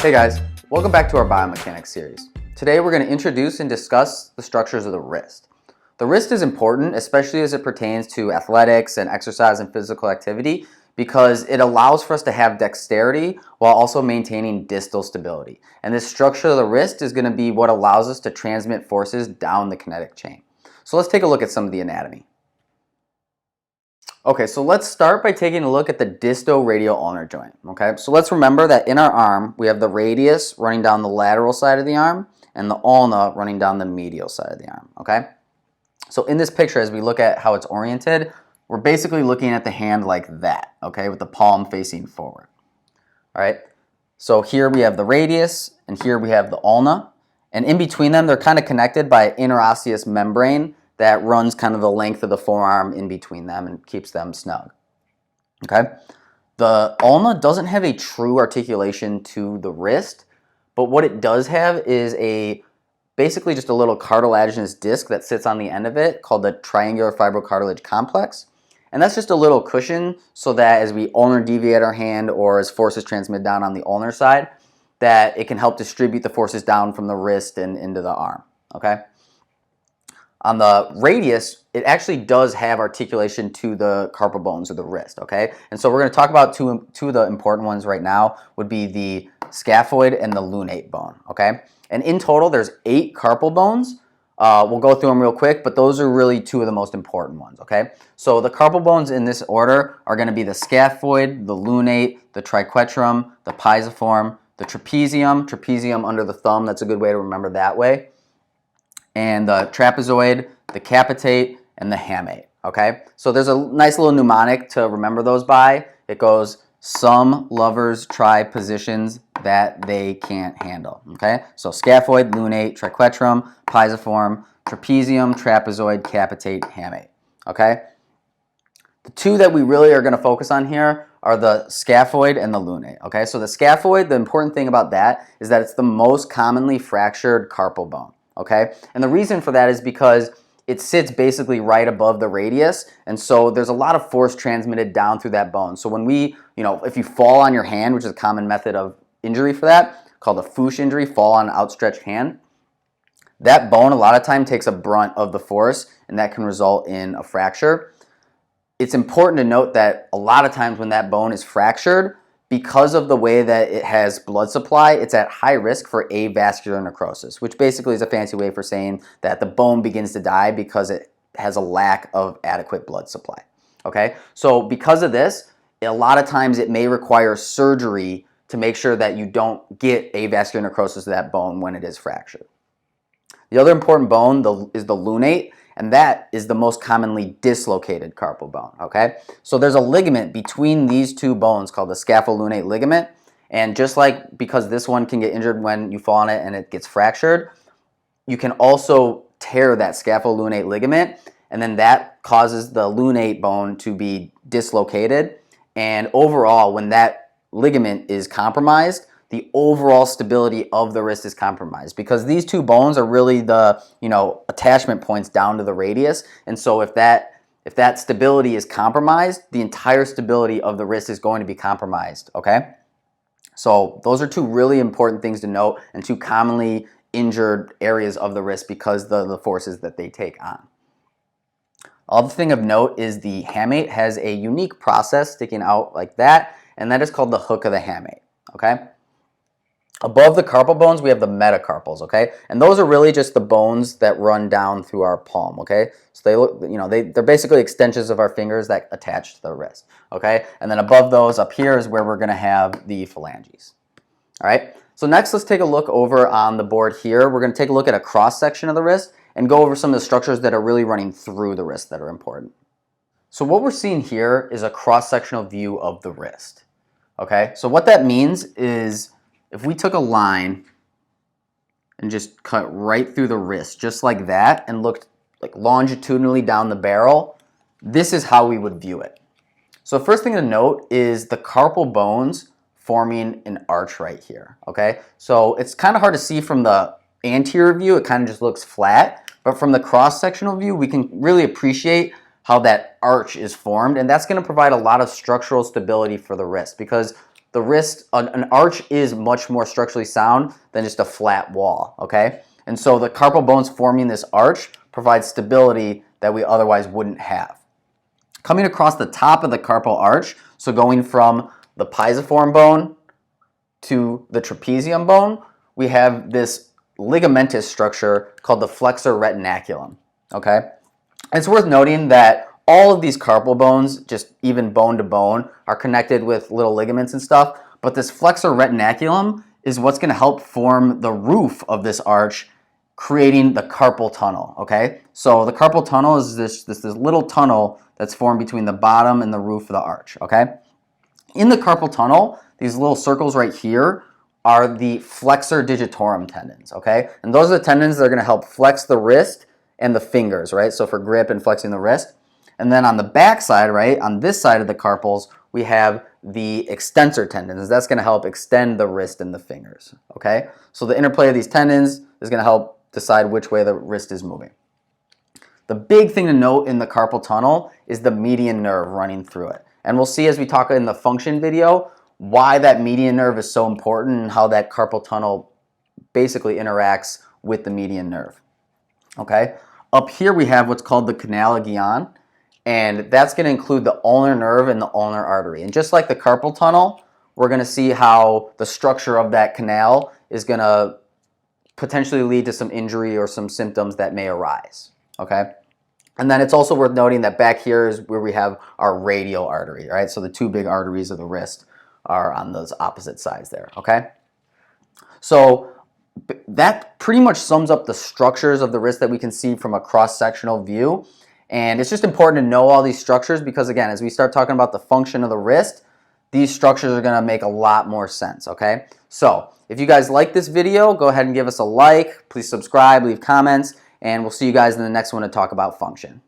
Hey guys, welcome back to our Biomechanics series. Today we're going to introduce and discuss the structures of the wrist. The wrist is important, especially as it pertains to athletics and exercise and physical activity, because it allows for us to have dexterity while also maintaining distal stability. And this structure of the wrist is going to be what allows us to transmit forces down the kinetic chain. So let's take a look at some of the anatomy. Okay, so let's start by taking a look at the disto-radial ulnar joint. Okay, so let's remember that in our arm, we have the radius running down the lateral side of the arm and the ulna running down the medial side of the arm. Okay, so in this picture, as we look at how it's oriented, we're basically looking at the hand like that, okay, with the palm facing forward. All right, so here we have the radius and here we have the ulna, and in between them, they're kind of connected by an interosseous membrane that runs kind of the length of the forearm in between them and keeps them snug. Okay, the ulna doesn't have a true articulation to the wrist, but what it does have is basically just a little cartilaginous disc that sits on the end of it called the triangular fibrocartilage complex. And that's just a little cushion so that as we ulnar deviate our hand or as forces transmit down on the ulnar side, that it can help distribute the forces down from the wrist and into the arm. Okay. On the radius, it actually does have articulation to the carpal bones of the wrist, okay? And so we're going to talk about two of the important ones right now would be the scaphoid and the lunate bone, okay? And in total, there's 8 carpal bones. We'll go through them real quick, but those are really 2 of the most important ones, okay? So the carpal bones in this order are going to be the scaphoid, the lunate, the triquetrum, the pisiform, the trapezium under the thumb. That's a good way to remember that way. And the trapezoid, the capitate, and the hamate, okay? So there's a nice little mnemonic to remember those by. It goes, some lovers try positions that they can't handle, okay? So scaphoid, lunate, triquetrum, pisiform, trapezium, trapezoid, capitate, hamate, okay? The 2 that we really are going to focus on here are the scaphoid and the lunate, okay? So the scaphoid, the important thing about that is that it's the most commonly fractured carpal bone. Okay, and the reason for that is because it sits basically right above the radius, and so there's a lot of force transmitted down through that bone. So when if you fall on your hand, which is a common method of injury for that, called a fouche injury, fall on an outstretched hand, that bone a lot of time takes a brunt of the force, and that can result in a fracture. It's important to note that a lot of times when that bone is fractured, because of the way that it has blood supply, it's at high risk for avascular necrosis, which basically is a fancy way for saying that the bone begins to die because it has a lack of adequate blood supply. Okay, so because of this, a lot of times it may require surgery to make sure that you don't get avascular necrosis of that bone when it is fractured. The other important bone is the lunate, and that is the most commonly dislocated carpal bone, okay? So there's a ligament between these 2 bones called the scapholunate ligament, and just like because this one can get injured when you fall on it and it gets fractured, you can also tear that scapholunate ligament, and then that causes the lunate bone to be dislocated, and overall, when that ligament is compromised, the overall stability of the wrist is compromised because these 2 bones are really the attachment points down to the radius, and so if that stability is compromised, the entire stability of the wrist is going to be compromised. Okay, so those are 2 really important things to note and 2 commonly injured areas of the wrist because the forces that they take on. Other thing of note is the hamate has a unique process sticking out like that, and that is called the hook of the hamate. Okay. Above the carpal bones, we have the metacarpals, okay? And those are really just the bones that run down through our palm, okay? So they're basically extensions of our fingers that attach to the wrist, okay? And then above those, up here is where we're going to have the phalanges, all right? So next, let's take a look over on the board here. We're going to take a look at a cross-section of the wrist and go over some of the structures that are really running through the wrist that are important. So what we're seeing here is a cross-sectional view of the wrist, okay? So what that means is if we took a line and just cut right through the wrist, just like that, and looked like longitudinally down the barrel, this is how we would view it. So the first thing to note is the carpal bones forming an arch right here, okay? So it's kind of hard to see from the anterior view, it kind of just looks flat, but from the cross-sectional view, we can really appreciate how that arch is formed, and that's going to provide a lot of structural stability for the wrist because the wrist, an arch is much more structurally sound than just a flat wall, okay? And so the carpal bones forming this arch provide stability that we otherwise wouldn't have. Coming across the top of the carpal arch, so going from the pisiform bone to the trapezium bone, we have this ligamentous structure called the flexor retinaculum, okay? And it's worth noting that all of these carpal bones, just even bone to bone, are connected with little ligaments and stuff, but this flexor retinaculum is what's going to help form the roof of this arch, creating the carpal tunnel, okay? So the carpal tunnel is this little tunnel that's formed between the bottom and the roof of the arch, okay? In the carpal tunnel, these little circles right here are the flexor digitorum tendons, okay? And those are the tendons that are going to help flex the wrist and the fingers, right? So for grip and flexing the wrist. And then on the back side, right, on this side of the carpals, we have the extensor tendons. That's going to help extend the wrist and the fingers, okay? So the interplay of these tendons is going to help decide which way the wrist is moving. The big thing to note in the carpal tunnel is the median nerve running through it. And we'll see as we talk in the function video why that median nerve is so important and how that carpal tunnel basically interacts with the median nerve, okay? Up here we have what's called the canal guion, and that's going to include the ulnar nerve and the ulnar artery. And just like the carpal tunnel, we're going to see how the structure of that canal is going to potentially lead to some injury or some symptoms that may arise, okay? And then it's also worth noting that back here is where we have our radial artery, right? So the two big arteries of the wrist are on those opposite sides there, okay? So that pretty much sums up the structures of the wrist that we can see from a cross-sectional view. And it's just important to know all these structures because, again, as we start talking about the function of the wrist, these structures are going to make a lot more sense, okay? So if you guys like this video, go ahead and give us a like. Please subscribe, leave comments, and we'll see you guys in the next one to talk about function.